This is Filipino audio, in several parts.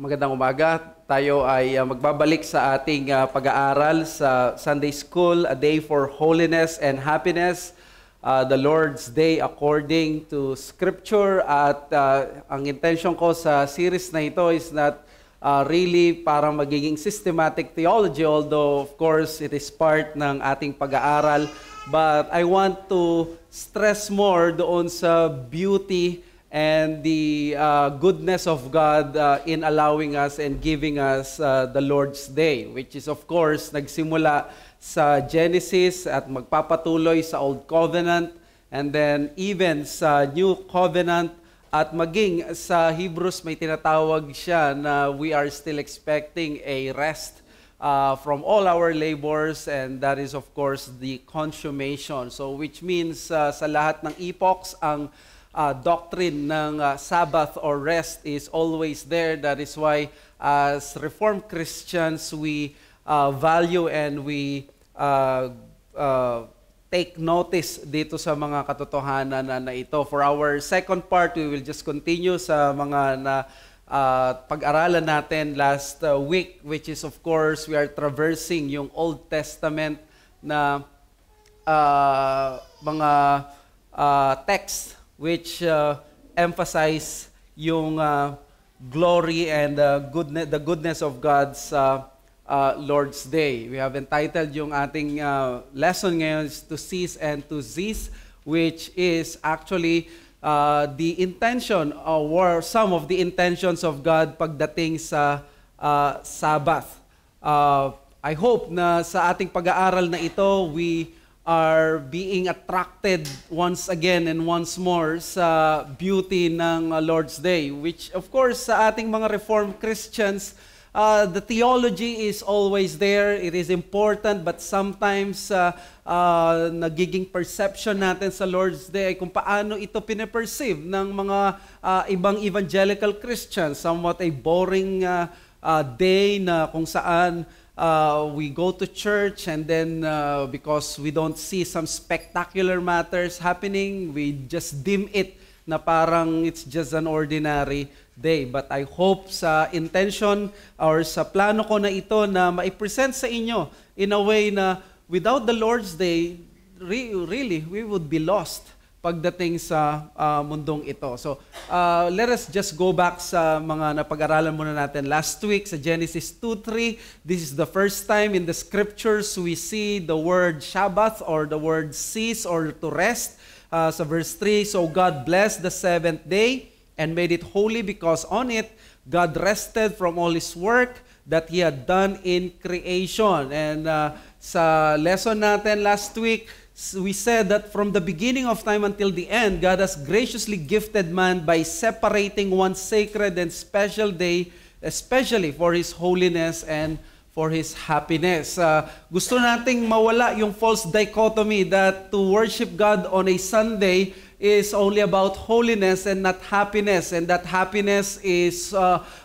Magandang umaga. Tayo ay magbabalik sa ating pag-aaral sa Sunday School, A Day for Holiness and Happiness, the Lord's Day according to Scripture. At ang intention ko sa series na ito is not really para magiging systematic theology, although of course it is part ng ating pag-aaral. But I want to stress more doon sa beauty and the goodness of God in allowing us and giving us the Lord's Day, which is of course nagsimula sa Genesis at magpapatuloy sa Old Covenant and then even sa New Covenant at maging sa Hebrews may tinatawag siya na we are still expecting a rest from all our labors, and that is of course the consummation. So which means sa lahat ng epochs ang doctrine ng Sabbath or rest is always there. That is why as Reformed Christians, we value and we take notice dito sa mga katotohanan na ito. For our second part, we will just continue sa mga pag-aralan natin last week, which is of course, we are traversing yung Old Testament na mga texts which emphasize yung glory and the goodness of God's Lord's Day. We have entitled yung ating lesson ngayon is To Cease and to Cease, which is actually the intention or some of the intentions of God pagdating sa Sabbath. I hope na sa ating pag-aaral na ito, we are being attracted once again and once more sa beauty ng Lord's Day, which of course sa ating mga Reformed Christians, the theology is always there. It is important, but sometimes nagiging perception natin sa Lord's Day ay kung paano ito pinaperceive ng mga ibang evangelical Christians. Somewhat a boring day na kung saan we go to church and then because we don't see some spectacular matters happening, we just dim it na parang it's just an ordinary day. But I hope sa intention or sa plano ko na ito na maipresent sa inyo in a way na without the Lord's Day, really, we would be lost pagdating sa mundong ito. So, let us just go back sa mga napag-aralan muna natin last week sa Genesis 2:3. This is the first time in the scriptures we see the word Shabbath or the word cease or to rest. Sa verse 3, so God blessed the seventh day and made it holy because on it God rested from all His work that He had done in creation. And sa lesson natin last week, we said that from the beginning of time until the end, God has graciously gifted man by separating one sacred and special day, especially for His holiness and for His happiness. Gusto nating mawala yung false dichotomy that to worship God on a Sunday is only about holiness and not happiness, and that happiness is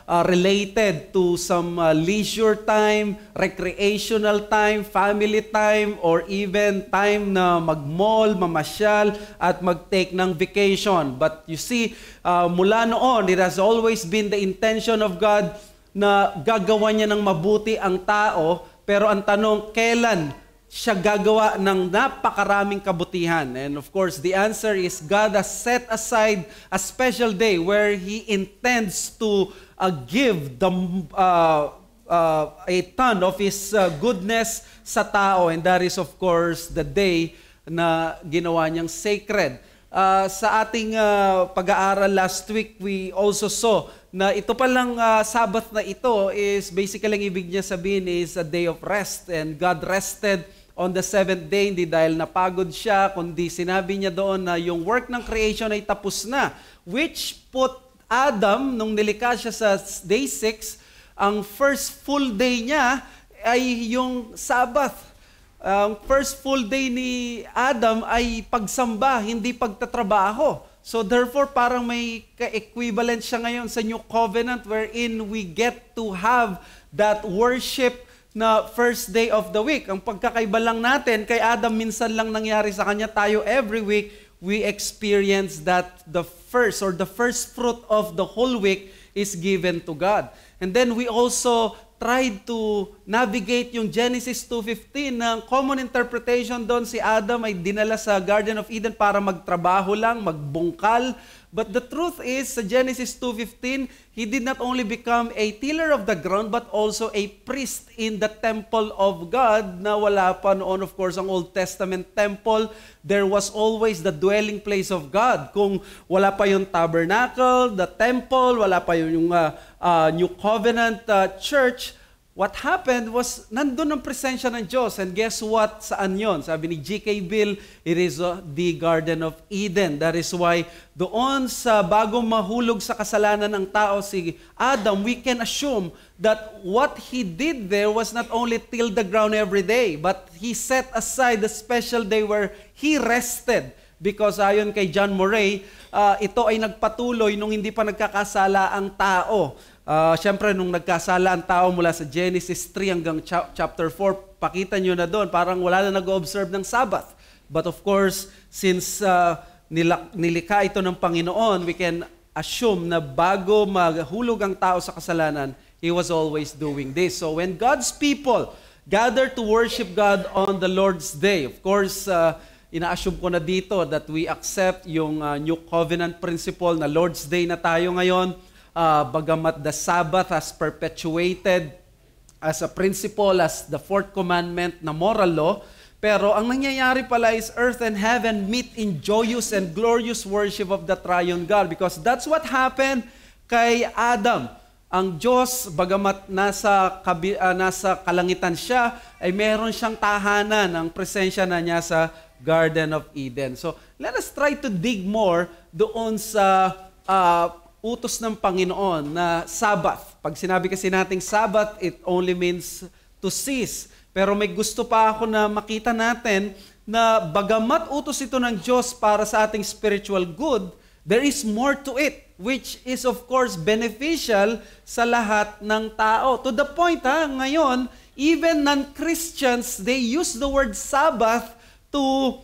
related to some leisure time, recreational time, family time, or even time na mag-mall, mamasyal, at mag-take ng vacation. But you see, mula noon, it has always been the intention of God na gagawa niya ng mabuti ang tao, pero ang tanong, kailan siya gagawa ng napakaraming kabutihan? And of course, the answer is God has set aside a special day where He intends to give a ton of His goodness sa tao, and that is of course the day na ginawa niyang sacred. Sa ating pag-aaral last week, we also saw na ito palang Sabbath na ito is basically ang ibig niya sabihin is a day of rest, and God rested on the seventh day, hindi dahil napagod siya, kundi sinabi niya doon na yung work ng creation ay tapos na, which put Adam, nung nilikha siya sa day 6, ang first full day niya ay yung Sabbath. Ang first full day ni Adam ay pagsamba, hindi pagtatrabaho. So therefore, parang may ka-equivalent siya ngayon sa New Covenant wherein we get to have that worship na first day of the week. Ang pagkakaiba lang natin, kay Adam minsan lang nangyari sa kanya, tayo every week, we experience that the first fruit of the whole week is given to God. And then we also tried to navigate yung Genesis 2:15 ng common interpretation doon. Si Adam ay dinala sa Garden of Eden para magtrabaho lang, magbungkal. But the truth is, sa Genesis 2:15, he did not only become a tiller of the ground, but also a priest in the temple of God na wala pa noon, of course, ang Old Testament temple. There was always the dwelling place of God. Kung wala pa yung tabernacle, the temple, wala pa yung New Covenant church, what happened was, nandun ang presensya ng Diyos. And guess what? Saan yon? Sabi ni G.K. Bill, it is the Garden of Eden. That is why doon sa bago mahulog sa kasalanan ng tao si Adam, we can assume that what he did there was not only till the ground every day, but he set aside the special day where he rested. Because ayon kay John Murray, ito ay nagpatuloy nung hindi pa nagkakasala ang tao. Siyempre, nung nagkasala ang tao mula sa Genesis 3 hanggang chapter 4, pakita nyo na doon, parang wala na nag-observe ng Sabbath. But of course, since nilikha ito ng Panginoon, we can assume na bago maghulog ang tao sa kasalanan, He was always doing this. So when God's people gather to worship God on the Lord's Day, of course, ina-assume ko na dito that we accept yung New Covenant principle na Lord's Day na tayo ngayon. Bagamat the Sabbath has perpetuated as a principle, as the fourth commandment na moral law, pero ang nangyayari pala is earth and heaven meet in joyous and glorious worship of the triune God, because that's what happened kay Adam. Ang Diyos, bagamat nasa kalangitan siya, ay meron siyang tahanan, ang presensya na niya sa Garden of Eden. So let us try to dig more doon sa utos ng Panginoon na Sabbath. Pag sinabi kasi nating Sabbath, it only means to cease. Pero may gusto pa ako na makita natin na bagamat utos ito ng Diyos para sa ating spiritual good, there is more to it, which is of course beneficial sa lahat ng tao. To the point, ngayon, even non-Christians, they use the word Sabbath to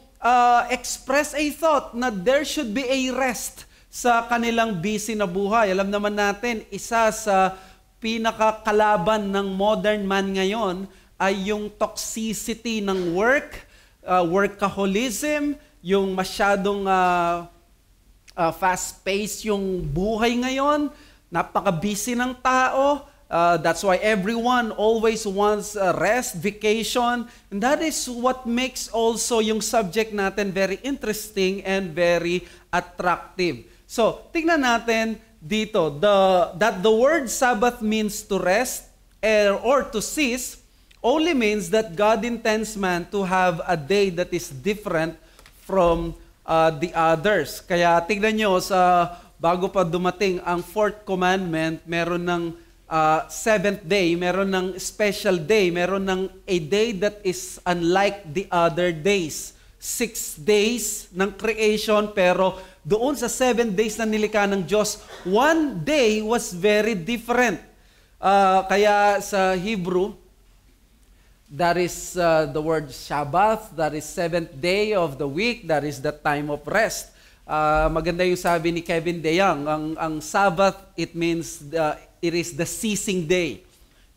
express a thought na there should be a rest sa kanilang busy na buhay. Alam naman natin, isa sa pinakakalaban ng modern man ngayon ay yung toxicity ng work, workaholism, yung masyadong fast-paced yung buhay ngayon, napaka-busy ng tao. That's why everyone always wants rest, vacation. And that is what makes also yung subject natin very interesting and very attractive. So, tingnan natin dito, that the word Sabbath means to rest or to cease only means that God intends man to have a day that is different from the others. Kaya tingnan nyo, bago pa dumating ang fourth commandment, meron ng seventh day, meron ng special day, meron ng a day that is unlike the other days. 6 days ng creation, pero doon sa 7 days na nilikha ng Diyos, 1 day was very different. Kaya sa Hebrew, that is the word Shabbat, that is 7th day of the week, that is the time of rest. Maganda yung sabi ni Kevin DeYoung, ang Sabbath, it means it is the ceasing day.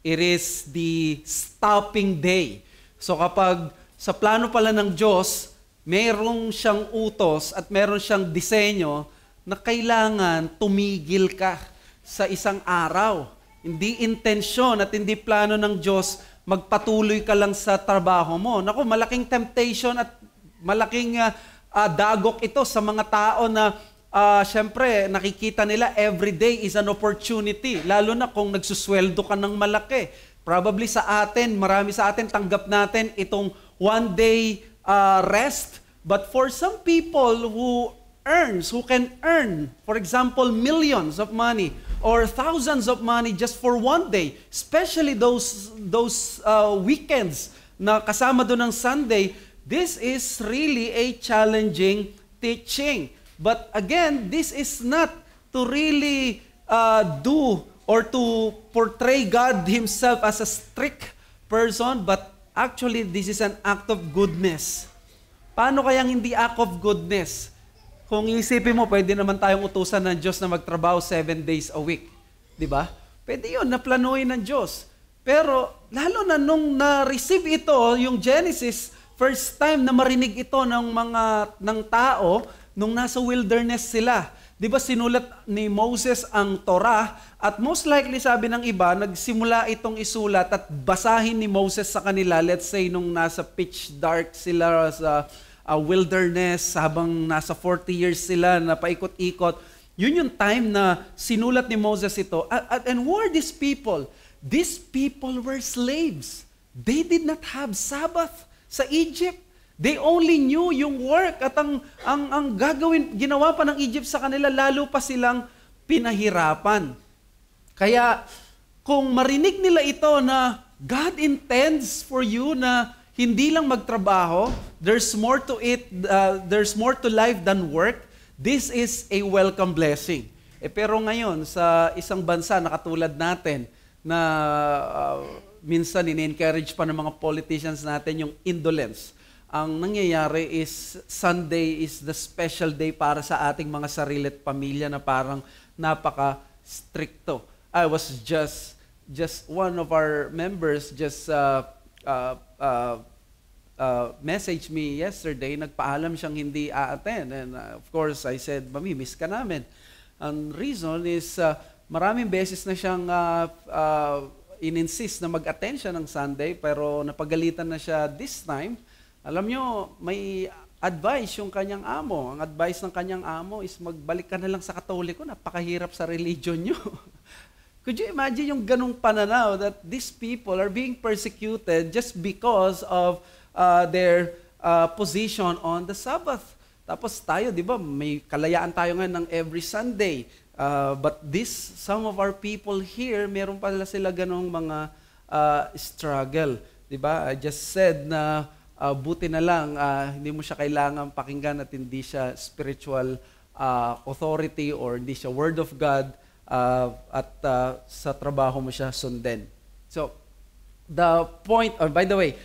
It is the stopping day. So kapag sa plano pala ng Diyos, merong siyang utos at meron siyang disenyo na kailangan tumigil ka sa isang araw. Hindi intensyon at hindi plano ng Diyos magpatuloy ka lang sa trabaho mo. Naku, malaking temptation at malaking dagok ito sa mga tao na syempre nakikita nila every day is an opportunity. Lalo na kung nagsusweldo ka ng malaki. Probably sa atin, marami sa atin tanggap natin itong 1 day rest. But for some people who can earn, for example, millions of money or thousands of money just for 1 day, especially those weekends na kasama doon ng Sunday, this is really a challenging teaching. But again, this is not to really do or to portray God Himself as a strict person, but actually this is an act of goodness. Paano kayang hindi act of goodness? Kung isipin mo, pwede naman tayong utusan ng Diyos na magtrabaho 7 days a week. Di ba? Pwede yun, naplanuhin ng Diyos. Pero lalo na nung na-receive ito, yung Genesis, first time na marinig ito ng tao nung nasa wilderness sila. Di ba sinulat ni Moses ang Torah at most likely sabi ng iba, nagsimula itong isulat at basahin ni Moses sa kanila, let's say nung nasa pitch dark sila sa wilderness habang nasa 40 years sila na paikot-ikot. Yun yung time na sinulat ni Moses ito. And who are these people? These people were slaves. They did not have Sabbath sa Egypt. They only knew yung work at ang ginawa pa ng Egypt sa kanila, lalo pa silang pinahirapan. Kaya kung marinig nila ito na God intends for you na hindi lang magtrabaho, there's more to it, there's more to life than work, this is a welcome blessing. Pero ngayon, sa isang bansa na katulad natin, na minsan in-encourage pa ng mga politicians natin yung indolence. Ang nangyayari is Sunday is the special day para sa ating mga sarili at pamilya na parang napaka-stricto. I was just one of our members messaged me yesterday, nagpaalam siyang hindi a-attend. And of course, I said, Mami, miss ka namin. Ang reason is, maraming beses na siyang in-insist na mag-attend siya ng Sunday, pero napagalitan na siya this time. Alam nyo, may advice yung kanyang amo. Ang advice ng kanyang amo is magbalik ka na lang sa Katoliko, napakahirap sa religion nyo. Could you imagine yung ganong pananaw that these people are being persecuted just because of their position on the Sabbath? Tapos tayo, di ba, may kalayaan tayo ngayon ng every Sunday. But some of our people here, meron pala sila ganong mga struggle. Di ba? I just said na buti na lang, hindi mo siya kailangan pakinggan at hindi siya spiritual authority or hindi siya word of God at sa trabaho mo siya sundin. So, the point, by the way,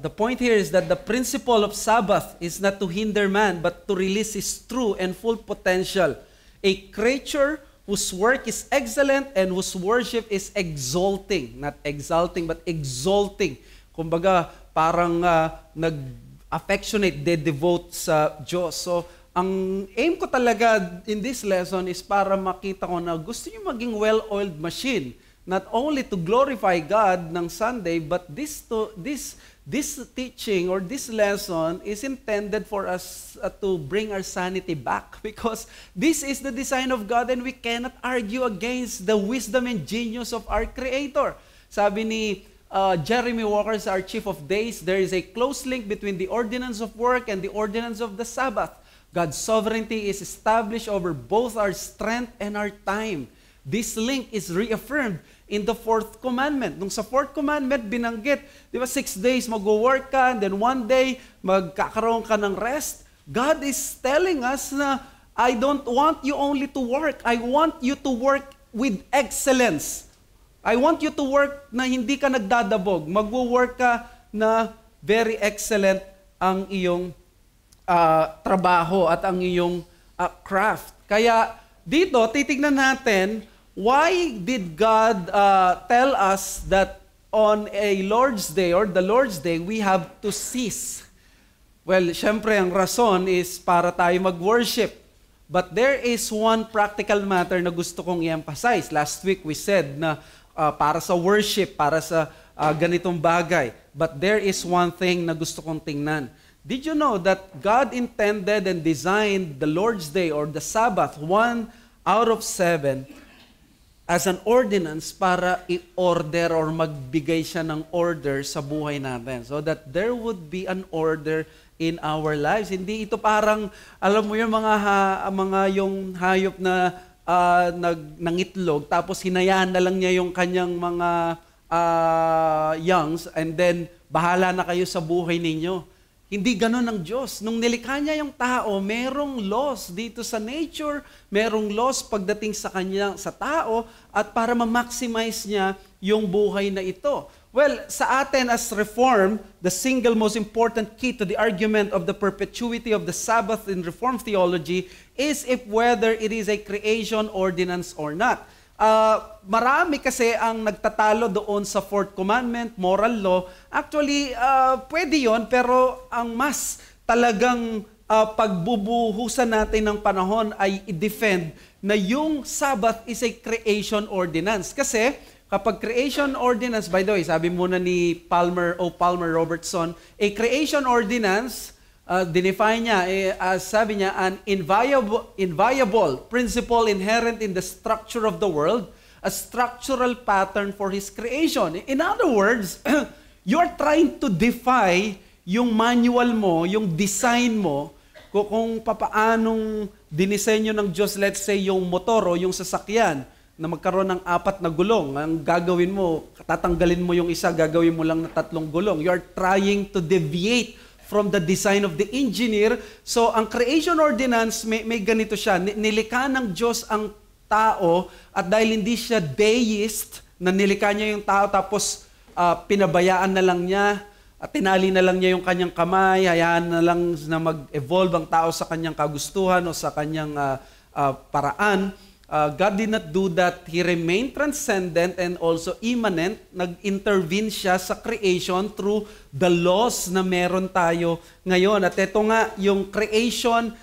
the point here is that the principle of Sabbath is not to hinder man, but to release his true and full potential. A creature whose work is excellent and whose worship is exalting. Not exalting, but exalting. Kumbaga, parang nag-affectionate, de-devote sa Diyos. So, ang aim ko talaga in this lesson is para makita ko na gusto niyo maging well-oiled machine. Not only to glorify God ng Sunday, but this teaching or this lesson is intended for us to bring our sanity back, because this is the design of God and we cannot argue against the wisdom and genius of our Creator. Sabi ni Jeremy Walker, our Chief of Days, there is a close link between the ordinance of work and the ordinance of the Sabbath. God's sovereignty is established over both our strength and our time. This link is reaffirmed in the fourth commandment. Nung sa fourth commandment, binanggit, di ba, 6 days mag-work ka, and then 1 day, magkakaroon ka ng rest. God is telling us na, I don't want you only to work. I want you to work with excellence. I want you to work na hindi ka nagdadabog. Mag-work ka na very excellent ang iyong trabaho at ang iyong craft. Kaya dito, titignan natin, why did God tell us that on a Lord's Day or the Lord's Day, we have to cease? Well, syempre, ang rason is para tayo mag-worship. But there is one practical matter na gusto kong i-emphasize. Last week, we said na para sa worship, para sa ganitong bagay. But there is one thing na gusto kong tingnan. Did you know that God intended and designed the Lord's Day or the Sabbath, 1 out of 7, as an ordinance para i-order or magbigay siya ng order sa buhay natin, so that there would be an order in our lives. Hindi ito parang, alam mo yung yung hayop na nangitlog, tapos hinayaan na lang niya yung kanyang mga youngs, and then bahala na kayo sa buhay ninyo. Hindi ganon ang Diyos. Nung nilikha niya yung tao, merong laws dito sa nature, merong laws pagdating sa kanya, sa tao, at para ma-maximize niya yung buhay na ito. Well, sa atin as Reformed, the single most important key to the argument of the perpetuity of the Sabbath in Reformed theology is if whether it is a creation ordinance or not. Marami kasi ang nagtatalo doon sa fourth commandment, moral law. Actually, pwede yon, pero ang mas talagang pagbubuhusan natin ng panahon ay i-defend na yung Sabbath is a creation ordinance. Kasi kapag creation ordinance, by the way, sabi muna ni Palmer Robertson, a creation ordinance, dinefine niya, sabi niya, an inviolable principle inherent in the structure of the world, a structural pattern for His creation. In other words, you're trying to defy yung manual mo, yung design mo, kung papaanong dinisenyo ng Diyos, let's say, yung motor o yung sasakyan, na magkaroon ng 4 na gulong. Ang gagawin mo, tatanggalin mo yung isa, gagawin mo lang na 3 gulong. You are trying to deviate from the design of the engineer. So, ang creation ordinance, may ganito siya. Nilikha ng Diyos ang tao at dahil hindi siya deist, na nilikha niya yung tao tapos pinabayaan na lang niya, at tinali na lang niya yung kanyang kamay, hayaan na lang na mag-evolve ang tao sa kanyang kagustuhan o sa kanyang paraan. God did not do that. He remained transcendent and also immanent. Nag-intervene siya sa creation through the laws na meron tayo ngayon. At ito nga, yung creation,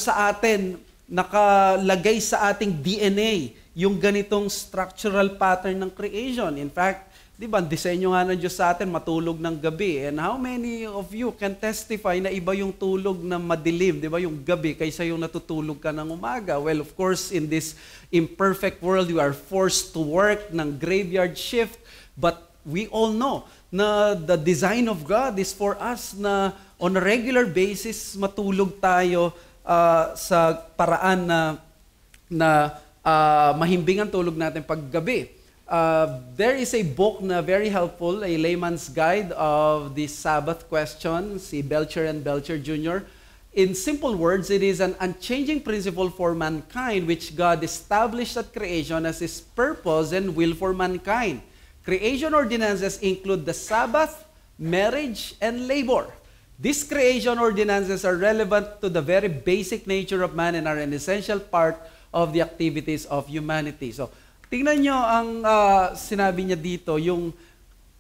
sa atin, nakalagay sa ating DNA, yung ganitong structural pattern ng creation. In fact, di ba, disenyo nga ng Diyos sa atin, matulog ng gabi. And how many of you can testify na iba yung tulog na madilim, di ba, yung gabi, kaysa yung natutulog ka ng umaga? Well, of course, in this imperfect world, you are forced to work ng graveyard shift. But we all know na the design of God is for us na on a regular basis, matulog tayo sa paraan na mahimbing ang tulog natin paggabi. There is a book na very helpful, a layman's guide of the Sabbath question, si Belcher and Belcher Jr. In simple words, it is an unchanging principle for mankind which God established at creation as His purpose and will for mankind. Creation ordinances include the Sabbath, marriage, and labor. These creation ordinances are relevant to the very basic nature of man and are an essential part of the activities of humanity. So, tingnan nyo ang sinabi niya dito, yung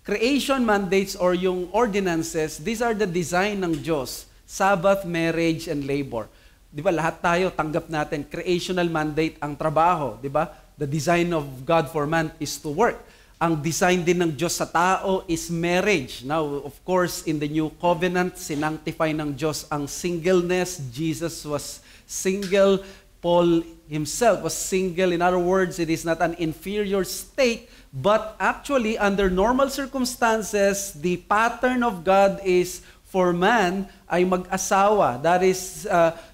creation mandates or yung ordinances, these are the design ng Diyos. Sabbath, marriage, and labor. Di ba, lahat tayo, tanggap natin, creational mandate ang trabaho. Di ba? The design of God for man is to work. Ang design din ng Diyos sa tao is marriage. Now, of course, in the New Covenant, sinanctify ng Diyos ang singleness. Jesus was single. Paul himself was single. In other words, it is not an inferior state, but actually, under normal circumstances, the pattern of God is for man ay mag-asawa. That is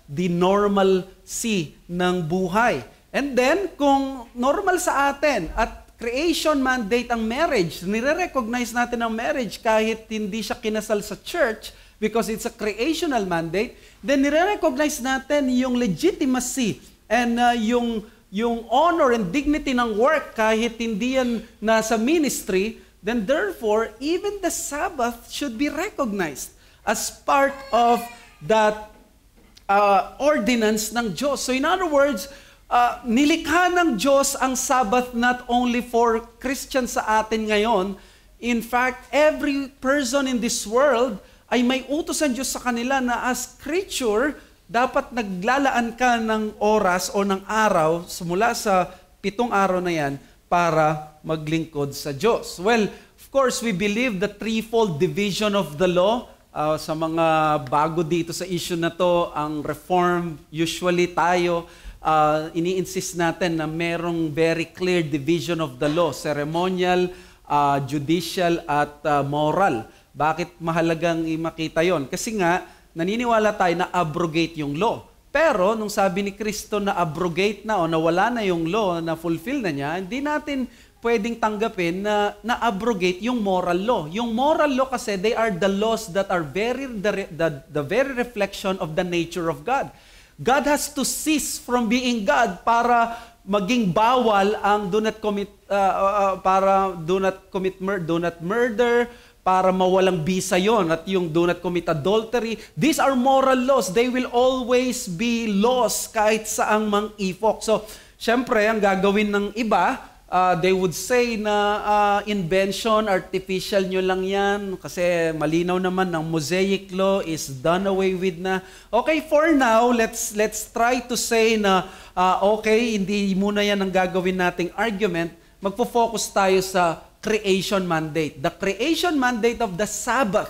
the normalcy ng buhay. And then, kung normal sa atin at creation mandate ang marriage, nire-recognize natin ang marriage kahit hindi siya kinasal sa church, because it's a creational mandate, then nire-recognize natin yung legitimacy and yung honor and dignity ng work kahit hindi yan nasa ministry, then therefore, even the Sabbath should be recognized as part of that ordinance ng Diyos. So in other words, nilikha ng Diyos ang Sabbath not only for Christians sa atin ngayon. In fact, every person in this world ay may utos ang Diyos sa kanila na as creature, dapat naglalaan ka ng oras o ng araw mula sa 7 araw na yan para maglingkod sa Diyos. Well, of course, we believe the threefold division of the law. Sa mga bago dito sa issue na to, ang reform, usually tayo, ini-insist natin na merong very clear division of the law, ceremonial, judicial, at moral. Bakit mahalagang makita yon? Kasi nga, naniniwala tayo na abrogate yung law. Pero, nung sabi ni Kristo na abrogate na o nawala na yung law, na fulfill na niya, hindi natin pwedeng tanggapin na na-abrogate yung moral law. Yung moral law kasi, they are the laws that are the very reflection of the nature of God. God has to cease from being God para maging bawal ang do not murder, para mawalang bisa yon, at yung do not commit adultery. These are moral laws. They will always be laws kahit saang mang ipok. So, Siyempre, ang gagawin ng iba, they would say na invention, artificial nyo lang yan, kasi malinaw naman ng Mosaic Law is done away with na. Okay, for now, let's try to say na, okay, hindi muna yan ang gagawin nating argument. Magpo-focus tayo sa creation mandate. The creation mandate of the Sabbath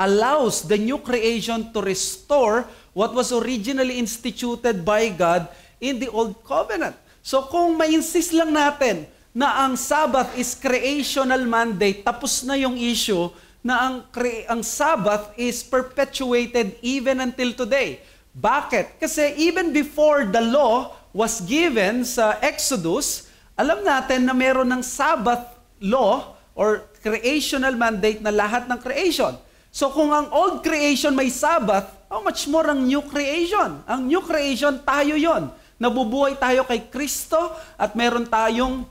allows the new creation to restore what was originally instituted by God in the Old Covenant. So kung ma-insist lang natin na ang Sabbath is creational mandate, tapos na yung issue na ang Sabbath is perpetuated even until today. Bakit? Kasi even before the law was given sa Exodus, alam natin na meron ng Sabbath law or creational mandate na lahat ng creation. So kung ang old creation may Sabbath, how much more ang new creation? Ang new creation, tayo yon. Nabubuhay tayo kay Kristo at meron tayong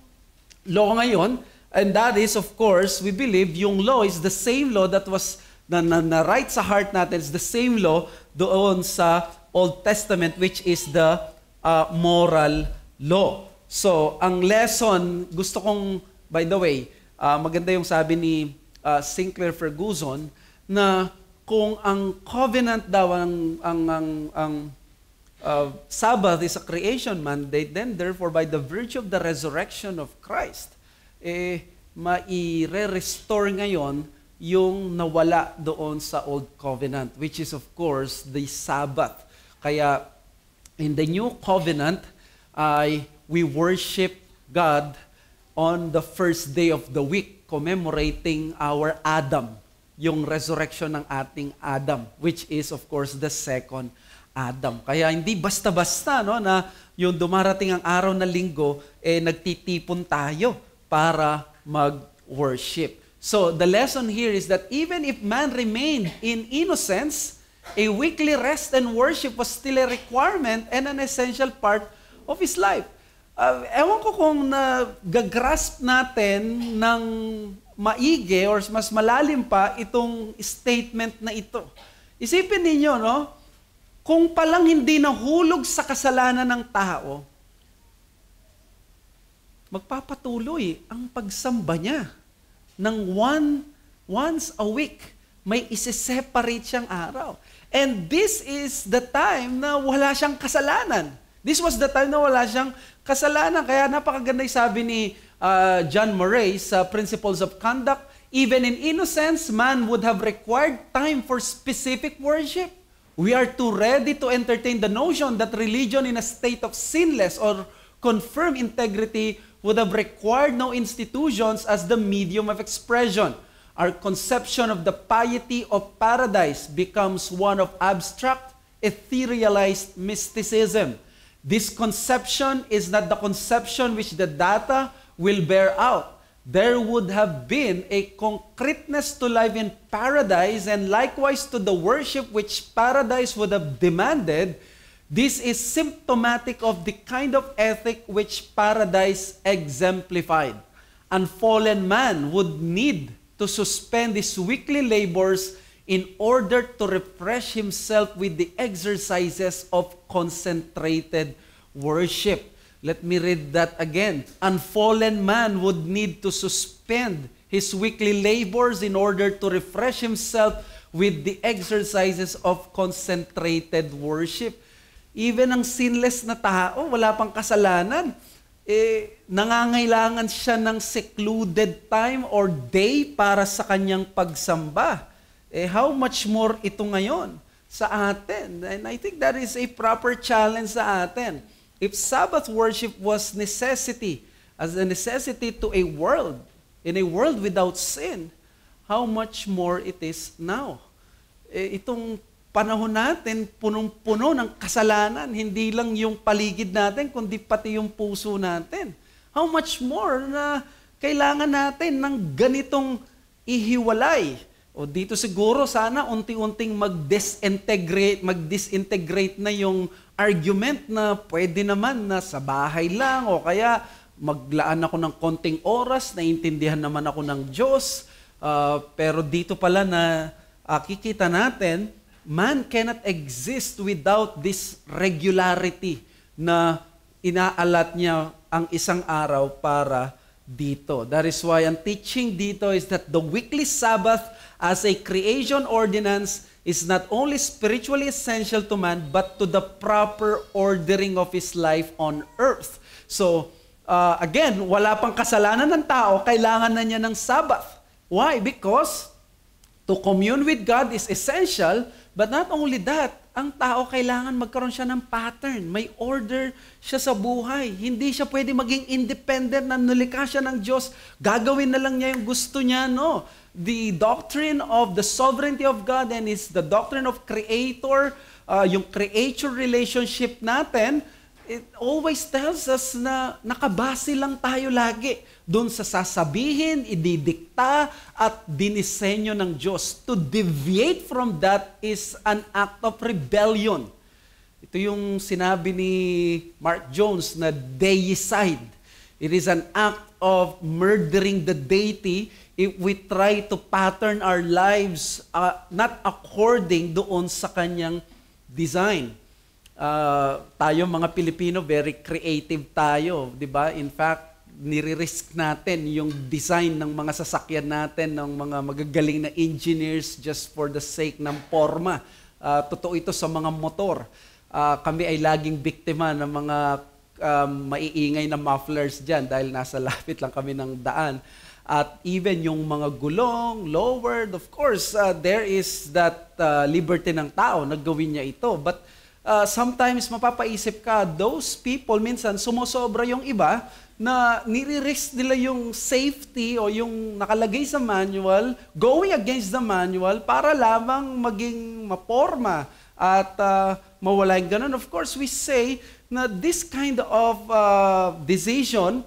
law ngayon. And that is, of course, we believe yung law is the same law that was na right sa heart natin, is the same law doon sa Old Testament, which is the moral law. So, ang lesson, gusto kong, by the way, maganda yung sabi ni Sinclair Ferguson, na kung ang covenant daw, ang Sabbath is a creation mandate, then therefore by the virtue of the resurrection of Christ, mai-restore ngayon yung nawala doon sa Old Covenant, which is of course the Sabbath. Kaya in the New Covenant, we worship God on the first day of the week, commemorating our Adam, yung resurrection ng ating Adam, which is of course the second Adam. Kaya hindi basta-basta no, na yung dumarating ang araw na linggo, nagtitipon tayo para mag-worship. So the lesson here is that even if man remained in innocence, a weekly rest and worship was still a requirement and an essential part of his life. Ewan ko kung nag-grasp natin ng maigi or mas malalim pa itong statement na ito. Isipin ninyo, no? Kung palang hindi nahulog sa kasalanan ng tao, magpapatuloy ang pagsamba niya ng once a week. May isi-separate siyang araw. And this is the time na wala siyang kasalanan. This was the time na wala siyang kasalanan. Kaya napakaganda yung sabi ni John Murray sa Principles of Conduct, even in innocence, man would have required time for specific worship. We are too ready to entertain the notion that religion in a state of sinless or confirmed integrity would have required no institutions as the medium of expression. Our conception of the piety of paradise becomes one of abstract, etherealized mysticism. This conception is not the conception which the data will bear out. There would have been a concreteness to life in paradise and likewise to the worship which paradise would have demanded. This is symptomatic of the kind of ethic which paradise exemplified. And fallen man would need to suspend his weekly labors in order to refresh himself with the exercises of concentrated worship. Let me read that again. Unfallen man would need to suspend his weekly labors in order to refresh himself with the exercises of concentrated worship. Even ang sinless na tao, wala pang kasalanan, nangangailangan siya ng secluded time or day para sa kanyang pagsamba. How much more ito ngayon sa atin? And I think that is a proper challenge sa atin. If Sabbath worship was necessity, as a necessity to a world, in a world without sin, how much more it is now? Itong panahon natin, punong-puno ng kasalanan, hindi lang yung paligid natin, kundi pati yung puso natin. How much more na kailangan natin ng ganitong ihiwalay? O dito siguro sana unti-unting mag-disintegrate na yung argument na pwede naman na sa bahay lang o kaya maglaan ako ng konting oras, naiintindihan naman ako ng Diyos. Pero dito pala na kikita natin, man cannot exist without this regularity na inaalat niya ang isang araw para dito. That is why ang teaching dito is that the weekly Sabbath as a creation ordinance is not only spiritually essential to man, but to the proper ordering of his life on earth. So, again, wala pang kasalanan ng tao, kailangan na niya ng Sabbath. Why? Because to commune with God is essential, but not only that, ang tao kailangan magkaroon siya ng pattern. May order siya sa buhay. Hindi siya pwede maging independent na nulikha siya ng Diyos. Gagawin na lang niya yung gusto niya, no? The doctrine of the sovereignty of God and is the doctrine of creator, yung creature relationship natin, it always tells us na nakabase lang tayo lagi doon sa sasabihin, ididikta at dinisenyo ng Diyos. To deviate from that is an act of rebellion. Ito yung sinabi ni Mark Jones na deicide. It is an act of murdering the deity if we try to pattern our lives not according doon sa kanyang design. Tayo mga Pilipino, very creative tayo, di ba? In fact, nire-risk natin yung design ng mga sasakyan natin, ng mga magagaling na engineers just for the sake ng forma. Totoo ito sa mga motor. Kami ay laging biktima ng mga maiingay na mufflers dyan dahil nasa lapit lang kami ng daan. At even yung mga gulong, lowered, of course, there is that liberty ng tao na gawin niya ito. But sometimes mapapaisip ka, those people minsan sumusobra yung iba na nire-risk nila yung safety o yung nakalagay sa manual, going against the manual para lamang maging maporma at mawala yung ganun. Of course, we say na this kind of decision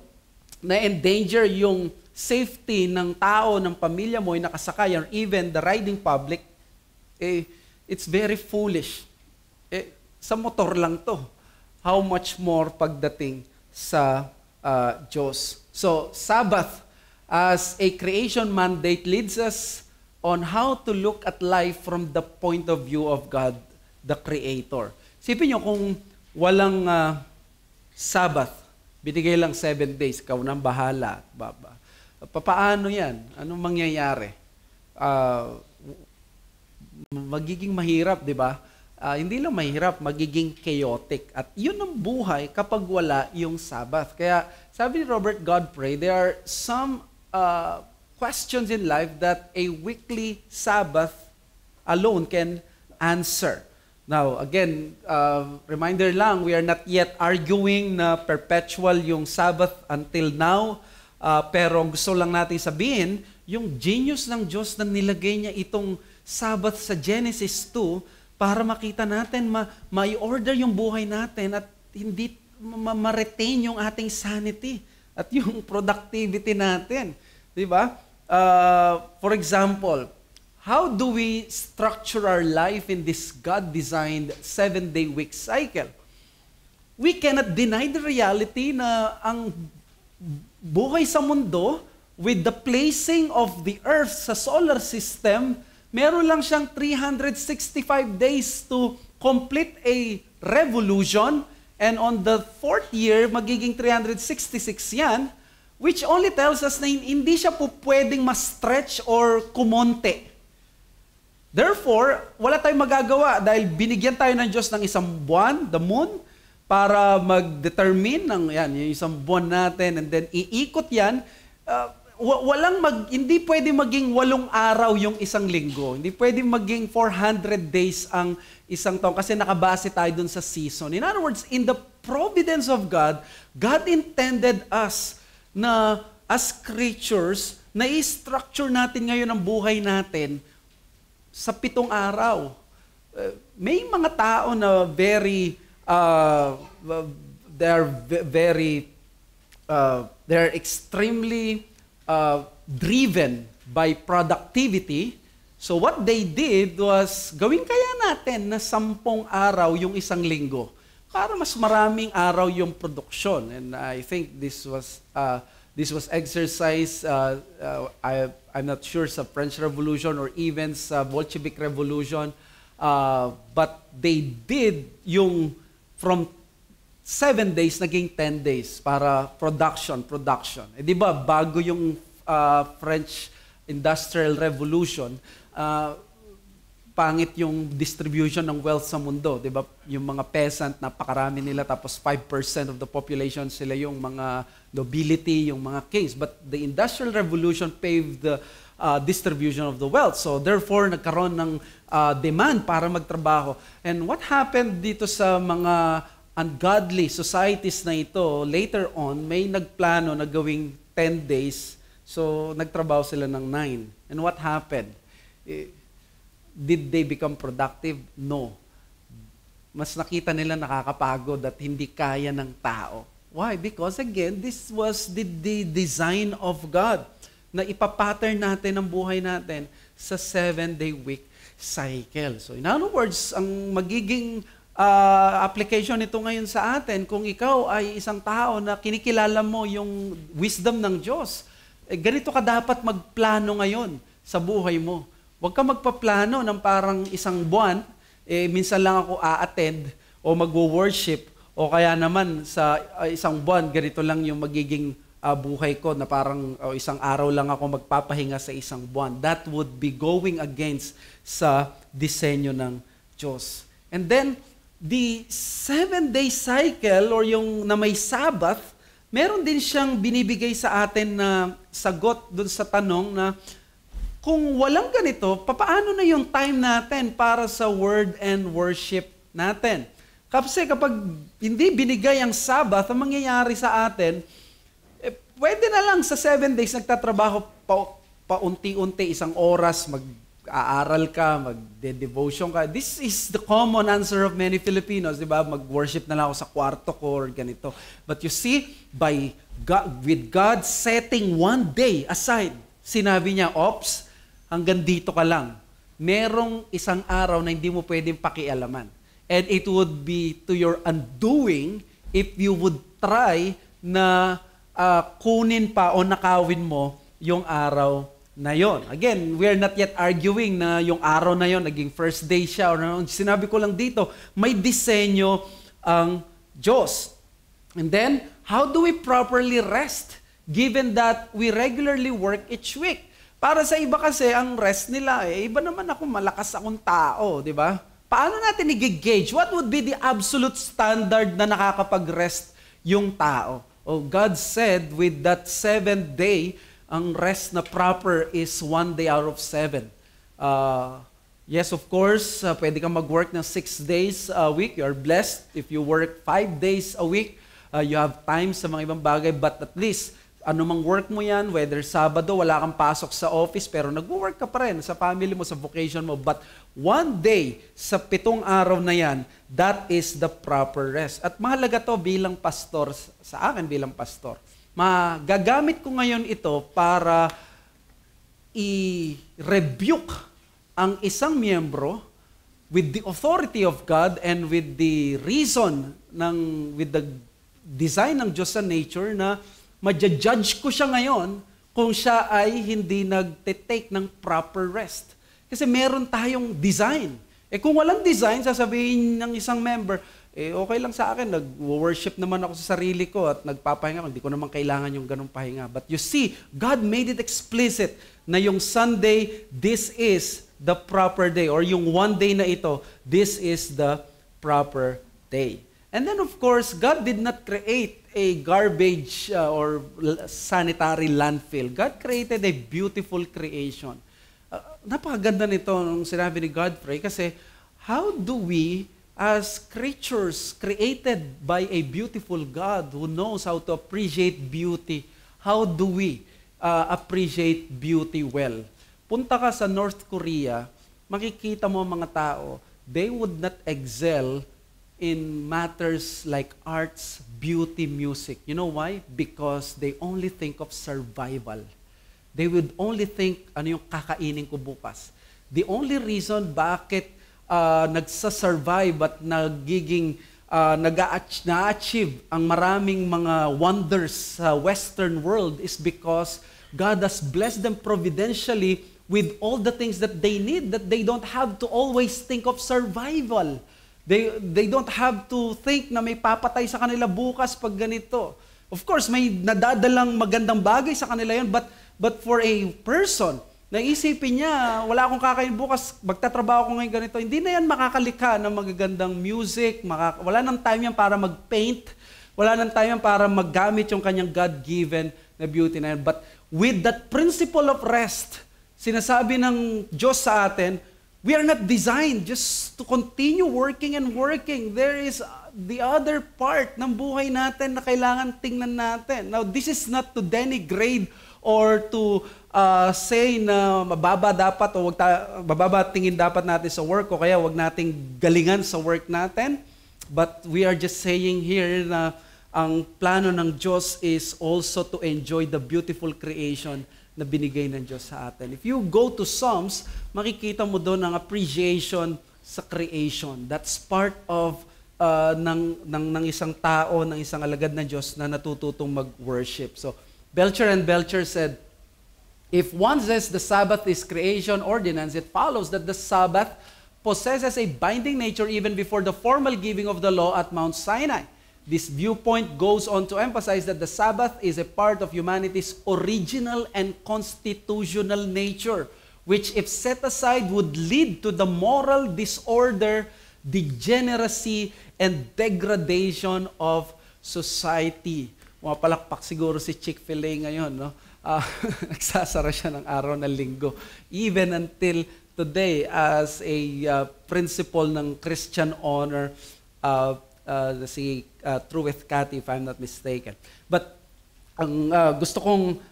na endanger yung safety ng tao, ng pamilya mo, yung nakasakay, or even the riding public, it's very foolish. Sa motor lang to. How much more pagdating sa Diyos. So, Sabbath as a creation mandate leads us on how to look at life from the point of view of God, the Creator. Sipin nyo kung walang Sabbath, binigay lang 7 days, ikaw nang bahala. Papaano yan? Anong mangyayari? Magiging mahirap, di ba? Hindi lang mahirap, magiging chaotic. At yun ang buhay kapag wala yung Sabbath. Kaya sabi ni Robert Godfrey, there are some questions in life that a weekly Sabbath alone can answer. Now, again, reminder lang, we are not yet arguing na perpetual yung Sabbath until now. Pero gusto lang natin sabihin, yung genius ng Diyos na nilagay niya itong Sabbath sa Genesis 2, para makita natin, ma-order yung buhay natin at hindi ma-retain yung ating sanity at yung productivity natin. Di ba? For example, how do we structure our life in this God-designed 7-day week cycle? We cannot deny the reality na ang buhay sa mundo with the placing of the earth sa solar system, meron lang siyang 365 days to complete a revolution, and on the 4th year, magiging 366 yan, which only tells us na hindi siya po pwedeng ma-stretch or kumonte. Therefore, wala tayong magagawa dahil binigyan tayo ng Diyos ng isang buwan, the moon, para mag-determine ng yan, yung isang buwan natin, and then iikot yan. Hindi pwede maging 8 araw yung isang linggo. Hindi pwede maging 400 days ang isang taon kasi nakabase tayo dun sa season. In other words, in the providence of God, God intended us na as creatures, na i-structure natin ngayon ang buhay natin sa 7 araw. May mga tao na they're extremely driven by productivity. So what they did was, gawin kaya natin na 10 araw yung isang linggo para mas maraming araw yung produksyon. And I think this was exercise, I'm not sure sa French Revolution or even sa Bolshevik Revolution, but they did yung from 7 days naging 10 days para production. Di ba, bago yung French Industrial Revolution, pangit yung distribution ng wealth sa mundo, 'di ba? Yung mga peasant, napakarami nila, tapos 5% of the population sila yung mga nobility, yung mga kings. But the Industrial Revolution paved the distribution of the wealth. So therefore, nagkaroon ng demand para magtrabaho. And what happened dito sa mga ungodly societies na ito, later on, may nagplano na gawing 10 days. So nagtrabaho sila ng 9. And what happened? Did they become productive? No. Mas nakita nila nakakapagod at hindi kaya ng tao. Why? Because again, this was the design of God na ipapattern natin ang buhay natin sa 7-day week cycle. So in other words, ang magiging application nito ngayon sa atin, kung ikaw ay isang tao na kinikilala mo yung wisdom ng Diyos, ganito ka dapat magplano ngayon sa buhay mo. Huwag ka magpaplano ng parang isang buwan, minsan lang ako a-attend o magwo-worship, o kaya naman sa isang buwan, ganito lang yung magiging buhay ko na parang isang araw lang ako magpapahinga sa isang buwan. That would be going against sa disenyo ng Diyos. And then, the 7-day cycle or yung na may Sabbath, meron din siyang binibigay sa atin na sagot dun sa tanong na kung walang ganito, papaano na yung time natin para sa word and worship natin? Kasi kapag hindi binigay ang Sabbath, ang mangyayari sa atin, pwede na lang sa 7 days nagtatrabaho paunti-unti, isang oras, mag-aaral ka, mag-devotion ka. This is the common answer of many Filipinos, di ba? Mag-worship na lang ako sa kwarto ko or ganito. But you see, with God setting one day aside, sinabi niya, Ops, hanggang dito ka lang. Merong isang araw na hindi mo pwedeng pakialaman. And it would be to your undoing if you would try na kunin pa o nakawin mo yung araw na yon. Again, we're not yet arguing na yung araw na yon naging first day siya. Or sinabi ko lang dito, may disenyo ang Diyos. And then, how do we properly rest given that we regularly work each week? Para sa iba kasi, ang rest nila, iba naman ako, malakas akong tao, di ba? Paano natin i-gauge? What would be the absolute standard na nakakapag-rest yung tao? Oh, God said with that 7th day, ang rest na proper is 1 day out of 7. Yes, of course, pwede kang mag-work ng 6 days a week. You're blessed. If you work 5 days a week, you have time sa mga ibang bagay, but at least, anumang work mo yan, whether Sabado, wala kang pasok sa office, pero nag-work ka pa rin sa family mo, sa vocation mo. But 1 day sa 7 araw na yan, that is the proper rest. At mahalaga to bilang pastor, sa akin bilang pastor. Magagamit ko ngayon ito para i-rebuke ang isang miyembro with the authority of God and with the reason, with the design ng Diyos sa nature na ma-judge ko siya ngayon kung siya ay hindi nag-take ng proper rest. Kasi meron tayong design. Kung walang design, sasabihin ng isang member, okay lang sa akin, nag-worship naman ako sa sarili ko at nagpapahinga, hindi ko naman kailangan yung ganong pahinga. But you see, God made it explicit na yung Sunday, this is the proper day. Or yung 1 day na ito, this is the proper day. And then of course, God did not create a garbage or sanitary landfill. God created a beautiful creation. Napakaganda nito nung sinabi ni Godfrey kasi how do we as creatures created by a beautiful God who knows how to appreciate beauty, how do we appreciate beauty well? Punta ka sa North Korea, makikita mo mga tao, they would not excel in matters like arts, beauty, music. You know why? Because they only think of survival. They would only think, ano yung kakainin ko bukas. The only reason bakit nagsasurvive at na-achieve ang maraming mga wonders sa Western world is because God has blessed them providentially with all the things that they need, that they don't have to always think of survival. They don't have to think na may papatay sa kanila bukas pag ganito. Of course, may nadadalang magandang bagay sa kanila yun, but for a person, naisipin niya, wala akong kakain bukas, magtatrabaho ko ngayon ganito, hindi na yan makakalikha ng magagandang music, wala nang time yan para mag-paint, wala nang time yan para maggamit yung kanyang God-given na beauty na yan. But with that principle of rest, sinasabi ng Diyos sa atin, we are not designed just to continue working and working. There is the other part ng buhay natin na kailangan tingnan natin. Now, this is not to denigrate or to say na mababa dapat o mababa tingin dapat natin sa work o kaya wag nating galingan sa work natin. But we are just saying here na ang plano ng Diyos is also to enjoy the beautiful creation na binigay ng Diyos sa atin. If you go to Psalms, makikita mo doon ang appreciation sa creation. That's part of ng isang tao, ng isang alagad ng Diyos na natututong mag-worship. So, Belcher and Belcher said, if one says the Sabbath is creation ordinance, it follows that the Sabbath possesses a binding nature even before the formal giving of the law at Mount Sinai. This viewpoint goes on to emphasize that the Sabbath is a part of humanity's original and constitutional nature, which if set aside would lead to the moral disorder, degeneracy, and degradation of society. Mapalakpak siguro si Chick-fil-A ngayon, no? Nagsasara siya ng araw ng linggo. Even until today, as a principle ng Christian honor, si Trueth Cathy, if I'm not mistaken. But ang gusto kong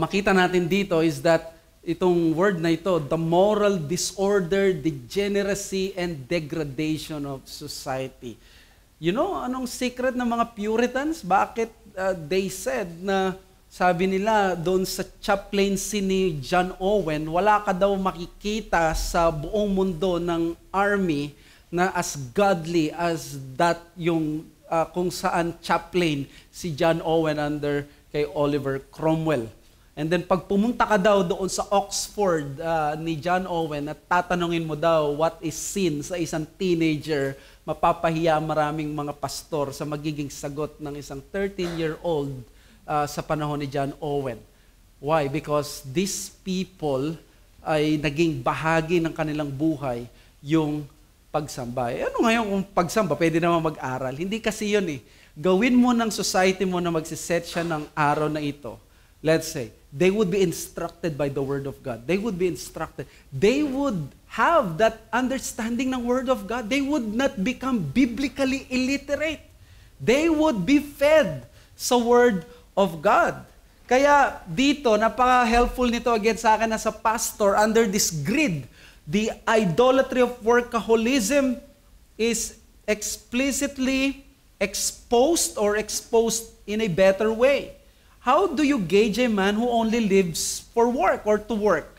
makita natin dito is that itong word na ito, the moral disorder, degeneracy, and degradation of society. You know, anong secret ng mga Puritans? Bakit they said na sabi nila doon sa chaplain ni John Owen, wala ka daw makikita sa buong mundo ng army na as godly as that yung kung saan chaplain si John Owen under kay Oliver Cromwell. And then pag pumunta ka daw doon sa Oxford ni John Owen at tatanungin mo daw what is sin sa isang teenager, mapapahiya maraming mga pastor sa magiging sagot ng isang 13-year-old sa panahon ni John Owen. Why? Because these people ay naging bahagi ng kanilang buhay yung pagsamba. Ano ngayon kung pagsamba, pwede naman mag-aral. Hindi kasi yun eh. Gawin mo ng society mo na magsiset siya ng araw na ito. Let's say, they would be instructed by the Word of God. They would be instructed. They would have that understanding ng Word of God. They would not become biblically illiterate. They would be fed sa Word of God. Kaya dito, napaka-helpful nito again sa akin as a pastor under this grid. The idolatry of workaholism is explicitly exposed or exposed in a better way. How do you gauge a man who only lives for work or to work?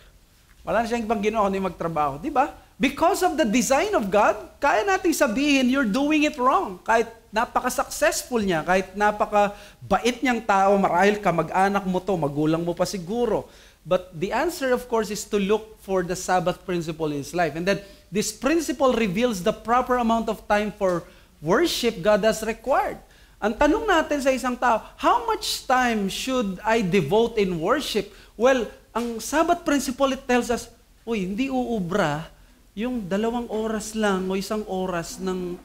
Wala na siyang ibang ginawa kundi magtrabaho, di ba? Because of the design of God, kaya nating sabihin you're doing it wrong. Kahit napaka-successful niya, kahit napaka-bait niyang tao, marahil ka mag-anak mo to, magulang mo pa siguro. But the answer, of course, is to look for the Sabbath principle in his life. And then, this principle reveals the proper amount of time for worship God has required. Ang tanong natin sa isang tao, how much time should I devote in worship? Well, ang Sabbath principle, it tells us, hindi uubra yung 2 oras lang o 1 oras ng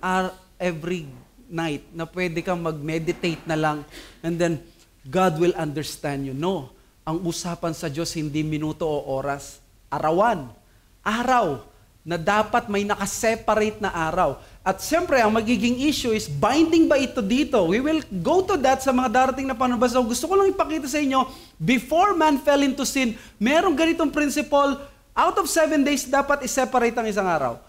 every night na pwede kang mag-meditate na lang and then God will understand you. No. Ang usapan sa Diyos hindi minuto o oras, arawan, araw, na dapat may nakaseparate na araw. At siyempre, ang magiging issue is, binding ba ito dito? We will go to that sa mga darating na panabasa. Gusto ko lang ipakita sa inyo, before man fell into sin, merong ganitong principle, out of 7 days, dapat i-separate ang isang araw.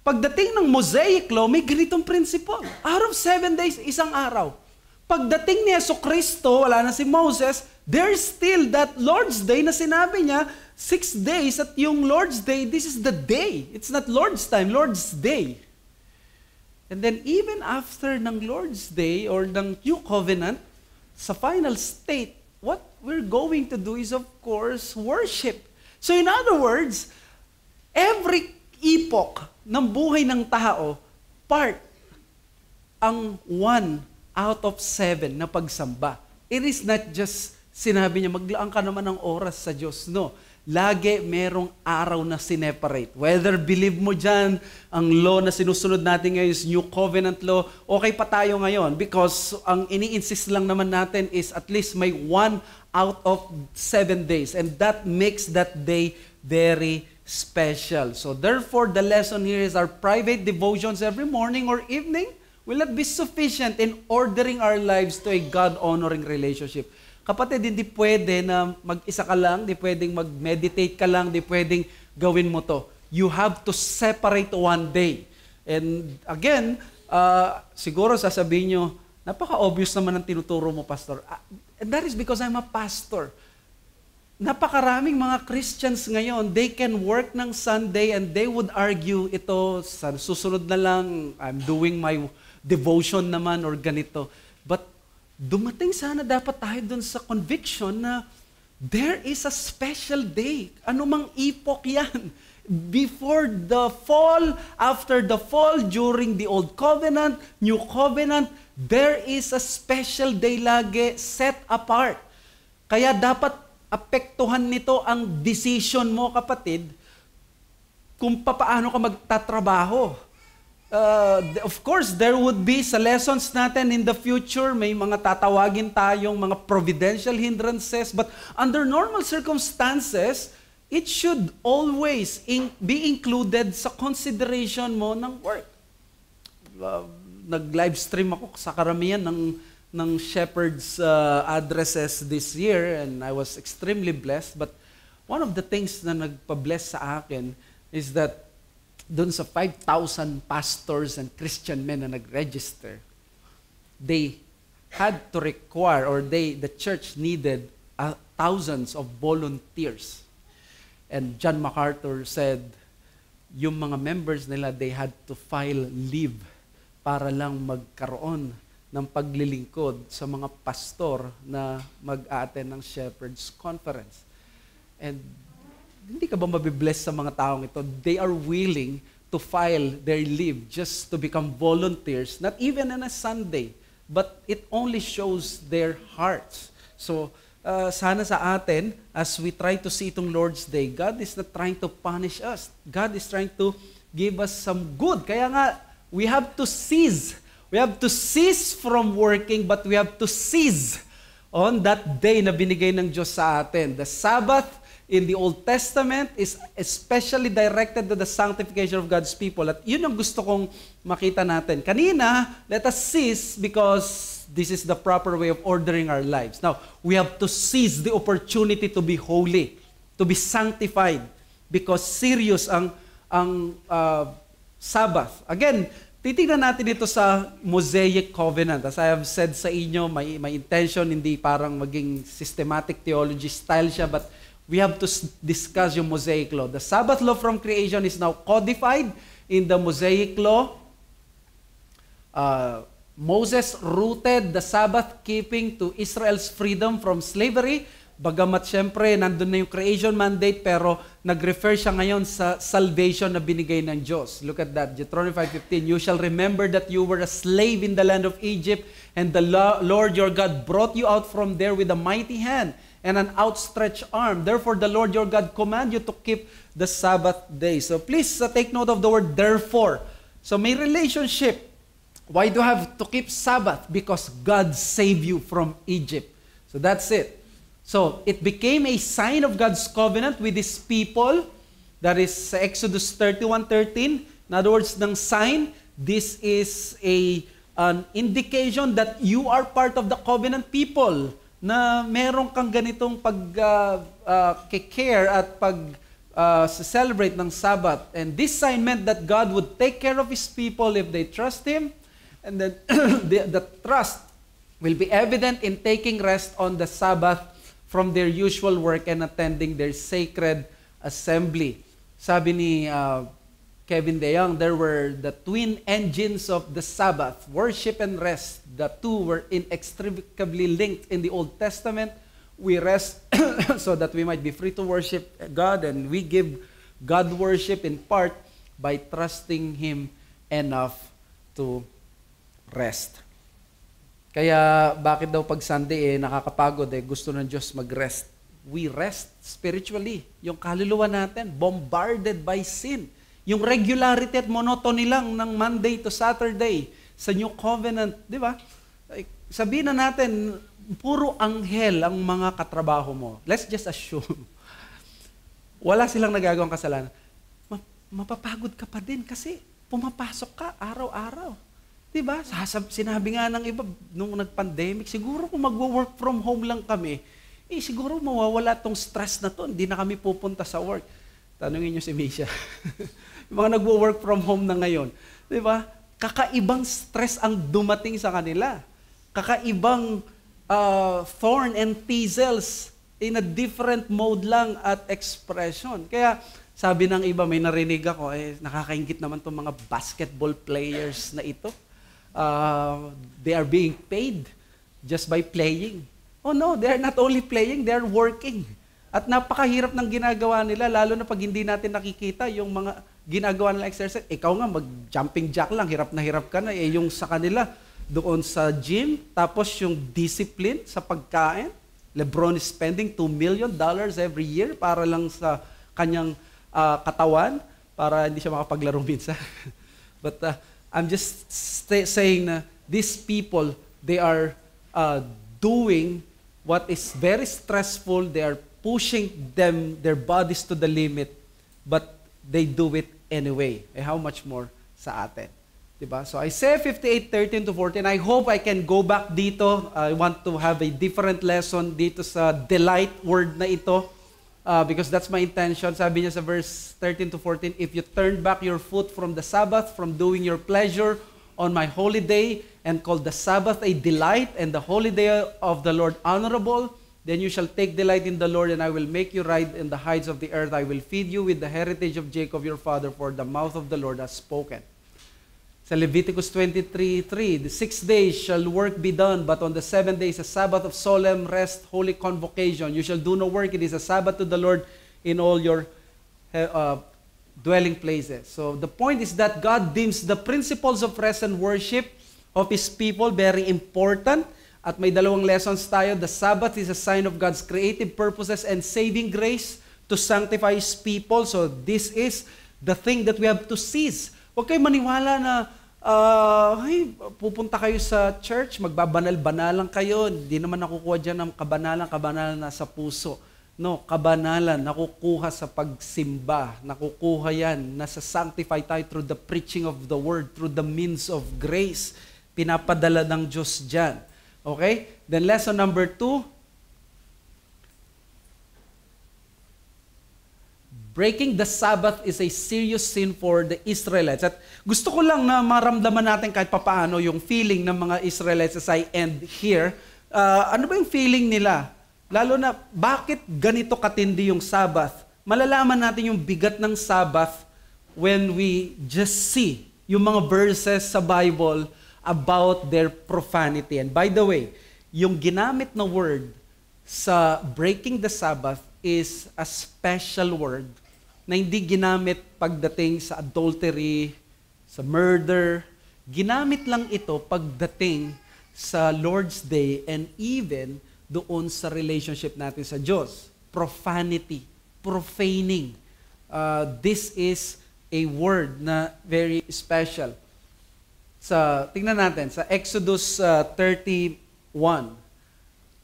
Pagdating ng Mosaic Law, may ganitong principle. Out of 7 days, isang araw. Pagdating ni Jesucristo, wala na si Moses, there's still that Lord's Day na sinabi niya, 6 days at yung Lord's Day, this is the day. It's not Lord's time, Lord's Day. And then even after ng Lord's Day or ng New Covenant, sa final state, what we're going to do is of course worship. So in other words, every epoch ng buhay ng tao, part ang 1 out of 7 na pagsamba. It is not just sinabi niya, maglaan ka naman ng oras sa Diyos. No. Lagi merong araw na sineparate. Whether believe mo dyan, ang law na sinusunod natin ngayon is New Covenant Law, okay pa tayo ngayon because ang ini-insist lang naman natin is at least may 1 out of 7 days. And that makes that day very special. So therefore, the lesson here is our private devotions every morning or evening will not be sufficient in ordering our lives to a God-honoring relationship. Kapatid, hindi pwede na mag-isa ka lang, hindi pwedeng mag-meditate ka lang, hindi pwedeng gawin mo to. You have to separate one day. And again, siguro sasabihin nyo, napaka-obvious naman ang tinuturo mo, Pastor. And that is because I'm a pastor. Napakaraming mga Christians ngayon, they can work ng Sunday and they would argue, ito, sa susunod na lang, I'm doing my devotion naman or ganito. But dumating sana dapat tayo dun sa conviction na there is a special day. Ano mang epoch yan. Before the fall, after the fall, during the Old Covenant, New Covenant, there is a special day lagi set apart. Kaya dapat apektuhan nito ang decision mo, kapatid, kung paano ka magtatrabaho. Of course, there would be sa lessons natin in the future, may mga tatawagin tayong mga providential hindrances, but under normal circumstances, it should always be included sa consideration mo ng work. Nag-live stream ako sa karamihan ng Shepherd's addresses this year, and I was extremely blessed. But one of the things na nagpa-bless sa akin is that doon sa 5,000 pastors and Christian men na nag-register, they had to require, or the church needed thousands of volunteers. And John MacArthur said, yung mga members nila, they had to file leave para lang magkaroon ng paglilingkod sa mga pastor na mag-a-attend ng Shepherd's Conference. And hindi ka ba mabibless sa mga taong ito? They are willing to file their leave just to become volunteers, not even on a Sunday, but it only shows their hearts. So, sana sa atin, as we try to see itong Lord's Day, God is not trying to punish us. God is trying to give us some good. Kaya nga, we have to cease. We have to cease from working, but we have to seize on that day na binigay ng Diyos sa atin. The Sabbath in the Old Testament is especially directed to the sanctification of God's people. At yun ang gusto kong makita natin. Kanina, let us cease because this is the proper way of ordering our lives. Now, we have to seize the opportunity to be holy, to be sanctified, because serious ang Sabbath. Again, titignan natin ito sa Mosaic Covenant. As I have said sa inyo, may intention, hindi parang maging systematic theology style siya, but we have to discuss yung Mosaic Law. The Sabbath law from creation is now codified in the Mosaic Law. Moses rooted the Sabbath keeping to Israel's freedom from slavery. Bagamat syempre, nandun na yung creation mandate, pero nag-refer siya ngayon sa salvation na binigay ng Diyos. Look at that, Deuteronomy 5:15. You shall remember that you were a slave in the land of Egypt, and the Lord your God brought you out from there with a mighty hand and an outstretched arm. Therefore, the Lord your God command you to keep the Sabbath day. So please take note of the word therefore. So may relationship. Why do you have to keep Sabbath? Because God saved you from Egypt. So that's it. So it became a sign of God's covenant with His people. That is Exodus 31:13. In other words, ng sign, this is an indication that you are part of the covenant people, na meron kang ganitong care at celebrate ng Sabbath. And this sign meant that God would take care of His people if they trust Him. And then the trust will be evident in taking rest on the Sabbath from their usual work and attending their sacred assembly. Sabi ni Kevin DeYoung, there were the twin engines of the Sabbath, worship and rest. The two were inextricably linked in the Old Testament. We rest so that we might be free to worship God, and we give God worship in part by trusting Him enough to rest. Kaya bakit daw pag Sunday nakakapagod gusto ng Diyos mag-rest. We rest spiritually. Yung kaluluwa natin, bombarded by sin. Yung regularity at monotony lang ng Monday to Saturday sa New Covenant, di ba? Sabihin na natin, puro anghel ang mga katrabaho mo. Let's just assume. Wala silang nagagawang kasalanan. Mapapagod ka pa din kasi pumapasok ka araw-araw. Diba? Sinabi nga ng iba, nung nag-pandemic, siguro kung mag-work from home lang kami, siguro mawawala tong stress na to, hindi na kami pupunta sa work. Tanungin nyo si Misha. Yung mga nag-work from home na ngayon. Diba? Kakaibang stress ang dumating sa kanila. Kakaibang thorn and thistles in a different mode lang at expression. Kaya sabi ng iba, may narinig ako, nakakaingit naman itong mga basketball players na ito. They are being paid just by playing. Oh no, they are not only playing, they are working. At napakahirap ng ginagawa nila, lalo na pag hindi natin nakikita yung mga ginagawa nila exercise. Ikaw nga, mag-jumping jack lang, hirap ka na. Yung sa kanila, doon sa gym, tapos yung discipline sa pagkain. LeBron is spending $2 million every year para lang sa kanyang katawan, para hindi siya makapaglaro minsan. But I'm just saying na these people, they are doing what is very stressful. They are pushing their bodies to the limit, but they do it anyway. How much more sa atin? Diba? So Isaiah 58:13-14, I hope I can go back dito. I want to have a different lesson dito sa delight word na ito. Because that's my intention. Sabi niya sa verse 13-14, if you turn back your foot from the Sabbath, from doing your pleasure on my holy day, and call the Sabbath a delight, and the holy day of the Lord honorable, then you shall take delight in the Lord, and I will make you ride in the heights of the earth. I will feed you with the heritage of Jacob your father, for the mouth of the Lord has spoken. Sa Leviticus 23:3, the 6 days shall work be done, but on the 7th day is a Sabbath of solemn rest, holy convocation. You shall do no work. It is a Sabbath to the Lord in all your dwelling places. So the point is that God deems the principles of rest and worship of His people very important. At may dalawang lessons tayo. The Sabbath is a sign of God's creative purposes and saving grace to sanctify His people. So this is the thing that we have to seize. Huwag kayo maniwala na pupunta kayo sa church, magbabanal-banalan kayo, hindi naman nakukuha dyan ng kabanalan na sa puso. No, kabanalan, nakukuha sa pagsimba, nakukuha yan, nasa-sanctify tayo through the preaching of the word, through the means of grace. Pinapadala ng Diyos dyan. Okay? Then lesson number 2, breaking the Sabbath is a serious sin for the Israelites. At gusto ko lang na maramdaman natin kahit papaano yung feeling ng mga Israelites as I end here. Ano ba yung feeling nila? Lalo na, bakit ganito katindi yung Sabbath? Malalaman natin yung bigat ng Sabbath when we just see yung mga verses sa Bible about their profanity. And by the way, yung ginamit na word sa breaking the Sabbath is a special word na hindi ginamit pagdating sa adultery, sa murder. Ginamit lang ito pagdating sa Lord's Day and even doon sa relationship natin sa Diyos. Profanity, profaning. This is a word na very special. Tingnan natin, sa Exodus 31,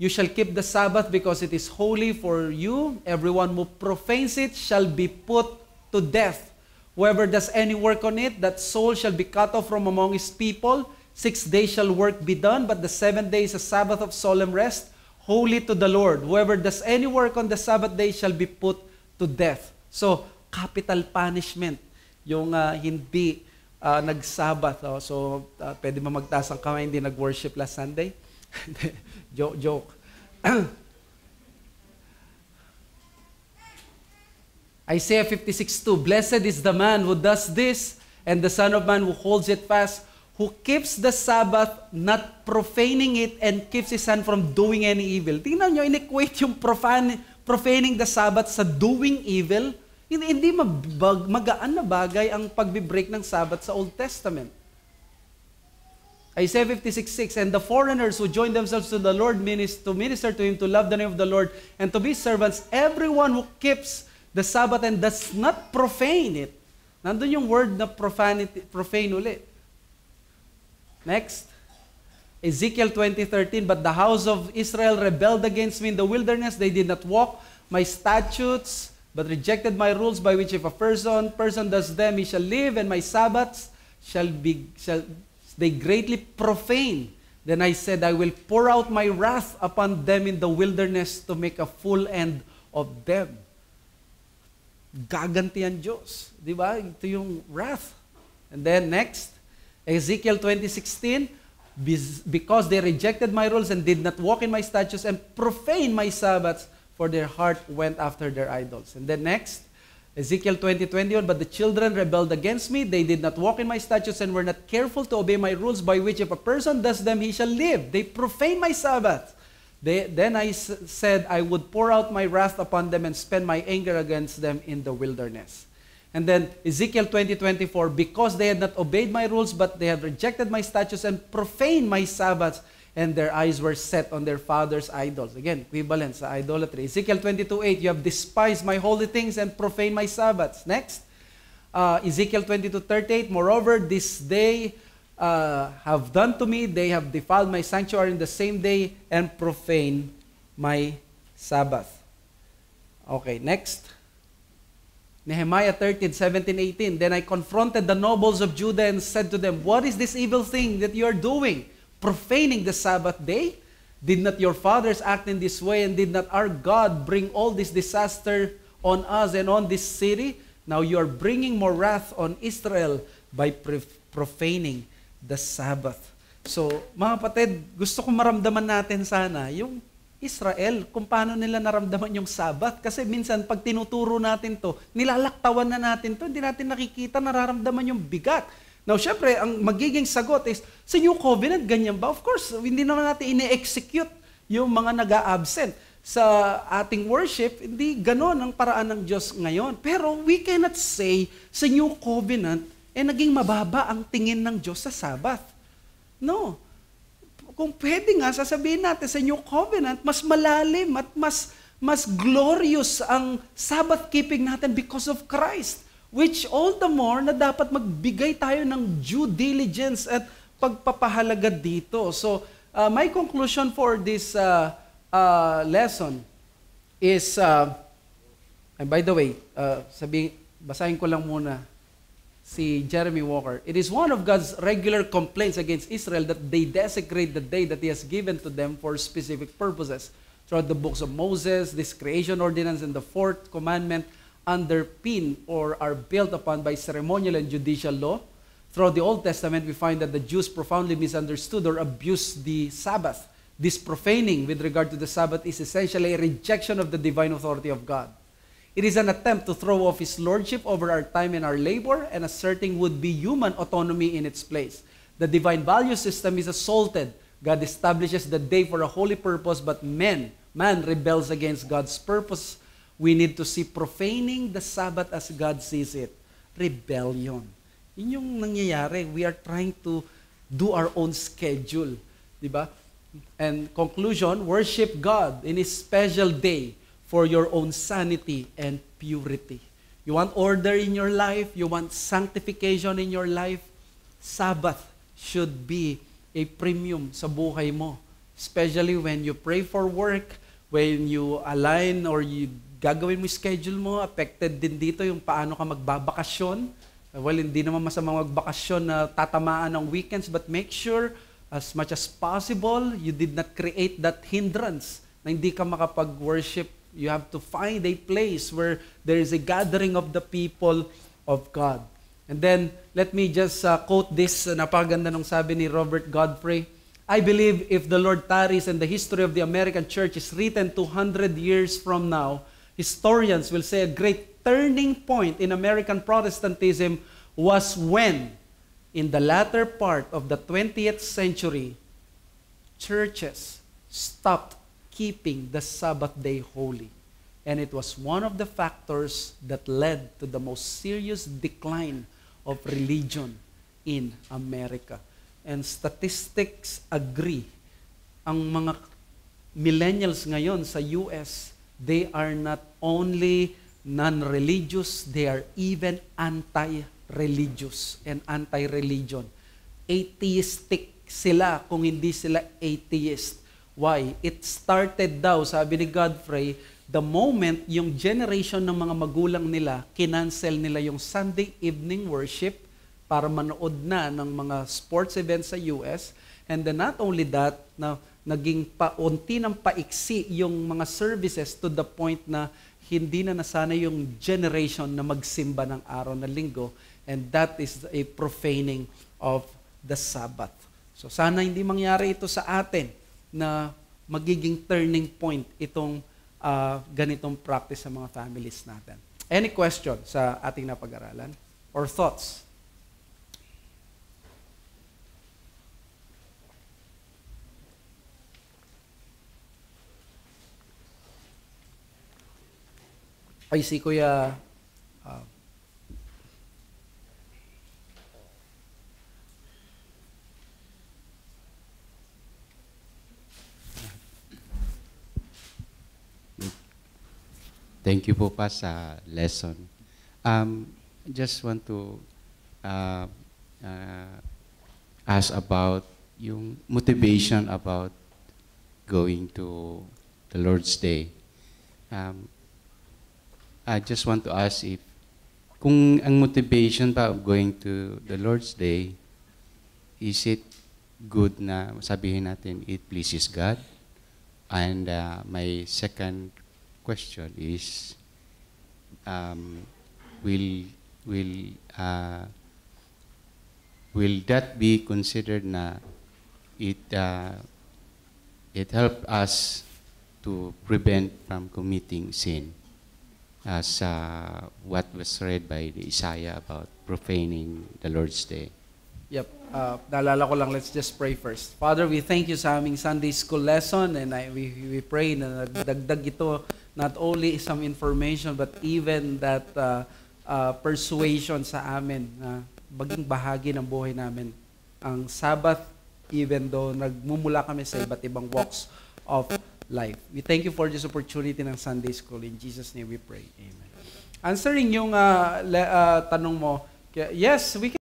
you shall keep the Sabbath because it is holy for you. Everyone who profanes it shall be put to death. Whoever does any work on it, that soul shall be cut off from among his people. 6 days shall work be done, but the 7th day is a Sabbath of solemn rest, holy to the Lord. Whoever does any work on the Sabbath day shall be put to death. So, capital punishment. Yung hindi nag-Sabbath. Pwede ba magtaas ang kamay, hindi nag-worship last Sunday? Joke. Isaiah 56:2, blessed is the man who does this, and the son of man who holds it fast, who keeps the Sabbath, not profaning it, and keeps his hand from doing any evil. Tingnan nyo, in-equate yung profaning the Sabbath sa doing evil. Hindi magaan na bagay ang pag-break ng Sabbath sa Old Testament. Isaiah 56:6, and the foreigners who join themselves to the Lord to minister to Him, to love the name of the Lord, and to be servants, everyone who keeps the Sabbath and does not profane it. Nandun yung word na profane ulit. Next. Ezekiel 20:13, but the house of Israel rebelled against me in the wilderness. They did not walk my statutes, but rejected my rules, by which if a person does them, he shall live, and my Sabbaths shall they greatly profane. Then I said, I will pour out my wrath upon them in the wilderness to make a full end of them. Gaganti ang Diyos. Di ba? Ito yung wrath. And then next, Ezekiel 20:16, because they rejected my rules and did not walk in my statutes and profaned my Sabbaths, for their heart went after their idols. And then next, Ezekiel 20:21, but the children rebelled against me. They did not walk in my statutes and were not careful to obey my rules, by which if a person does them, he shall live. They profane my Sabbath. Then I said, I would pour out my wrath upon them and spend my anger against them in the wilderness. And then Ezekiel 20:24, because they had not obeyed my rules, but they have rejected my statutes and profaned my Sabbaths, and their eyes were set on their fathers' idols. Again, equivalent sa idolatry. Ezekiel 22:8, you have despised my holy things and profaned my Sabbaths. Next, Ezekiel 22:38, moreover, this day have done to me, they have defiled my sanctuary in the same day and profaned my Sabbath. Okay, next. Nehemiah 13:17-18, then I confronted the nobles of Judah and said to them, what is this evil thing that you are doing? Profaning the Sabbath day? Did not your fathers act in this way, and did not our God bring all this disaster on us and on this city? Now you are bringing more wrath on Israel by profaning the Sabbath. So, mga kapatid, gusto kong maramdaman natin sana yung Israel, kung paano nila naramdaman yung Sabbath. Kasi minsan, pag tinuturo natin to, nilalaktawan na natin to, hindi natin nakikita, nararamdaman yung bigat. Now, syempre, ang magiging sagot is, sa New Covenant, ganyan ba? Of course, hindi naman natin ine-execute yung mga nag-a-absent. Sa ating worship, hindi ganon ang paraan ng Diyos ngayon. Pero we cannot say sa New Covenant, naging mababa ang tingin ng Diyos sa Sabbath. No. Kung pwede nga, sasabihin natin sa New Covenant, mas malalim at mas glorious ang Sabbath keeping natin because of Christ. Which all the more na dapat magbigay tayo ng due diligence at pagpapahalaga dito. So, my conclusion for this lesson is, and by the way, basahin ko lang muna si Jeremy Walker. It is one of God's regular complaints against Israel that they desecrate the day that He has given to them for specific purposes. Throughout the books of Moses, this creation ordinance and the fourth commandment underpin or are built upon by ceremonial and judicial law. Throughout the Old Testament, we find that the Jews profoundly misunderstood or abused the Sabbath. This profaning with regard to the Sabbath is essentially a rejection of the divine authority of God. It is an attempt to throw off His lordship over our time and our labor and asserting would-be human autonomy in its place. The divine value system is assaulted. God establishes the day for a holy purpose, but man rebels against God's purpose. We need to see profaning the Sabbath as God sees it. Rebellion. Yun yung nangyayari. We are trying to do our own schedule. Diba? And conclusion, worship God in His special day for your own sanity and purity. You want order in your life? You want sanctification in your life? Sabbath should be a premium sa buhay mo. Especially when you pray for work, when you align or you gagawin mo schedule mo, affected din dito yung paano ka magbabakasyon. Well, hindi naman masama magbakasyon na tatamaan ng weekends, but make sure as much as possible, you did not create that hindrance na hindi ka makapag-worship. You have to find a place where there is a gathering of the people of God. And then, let me just quote this, napakaganda nung sabi ni Robert Godfrey. I believe if the Lord tarries and the history of the American church is written 200 years from now, historians will say a great turning point in American Protestantism was when, in the latter part of the 20th century, churches stopped keeping the Sabbath day holy. And it was one of the factors that led to the most serious decline of religion in America. And statistics agree. Ang mga millennials ngayon sa US, they are not only non-religious, they are even anti-religious and anti-religion. Atheistic sila kung hindi sila atheist. Why? It started daw, sabi ni Godfrey, the moment yung generation ng mga magulang nila, kinancel nila yung Sunday evening worship para manood na ng mga sports events sa US. And then not only that, na naging paunti ng paiksi yung mga services to the point na hindi na nasanay yung generation na magsimba ng araw na linggo. And that is a profaning of the Sabbath. So sana hindi mangyari ito sa atin na magiging turning point itong ganitong practice sa mga families natin. Any question sa ating napag-aralan? Or thoughts? Ay, si Kuya... Thank you po pa sa lesson. Just want to ask about yung motivation about going to the Lord's Day. I just want to ask if kung ang motivation pa of going to the Lord's Day, is it good na sabihin natin it pleases God? And my second question is, will that be considered na it help us to prevent from committing sin, as what was read by the Isaiah about profaning the Lord's Day? Yep. Naalala ko lang, let's just pray first. Father, we thank you sa aming Sunday school lesson, and we pray na nagdagdag ito not only some information but even that persuasion sa amin na maging bahagi ng buhay namin ang Sabbath, even though nagmumula kami sa iba't ibang walks of life. We thank you for this opportunity ng Sunday school. In Jesus' name we pray. Amen. Answering yung tanong mo, yes, we can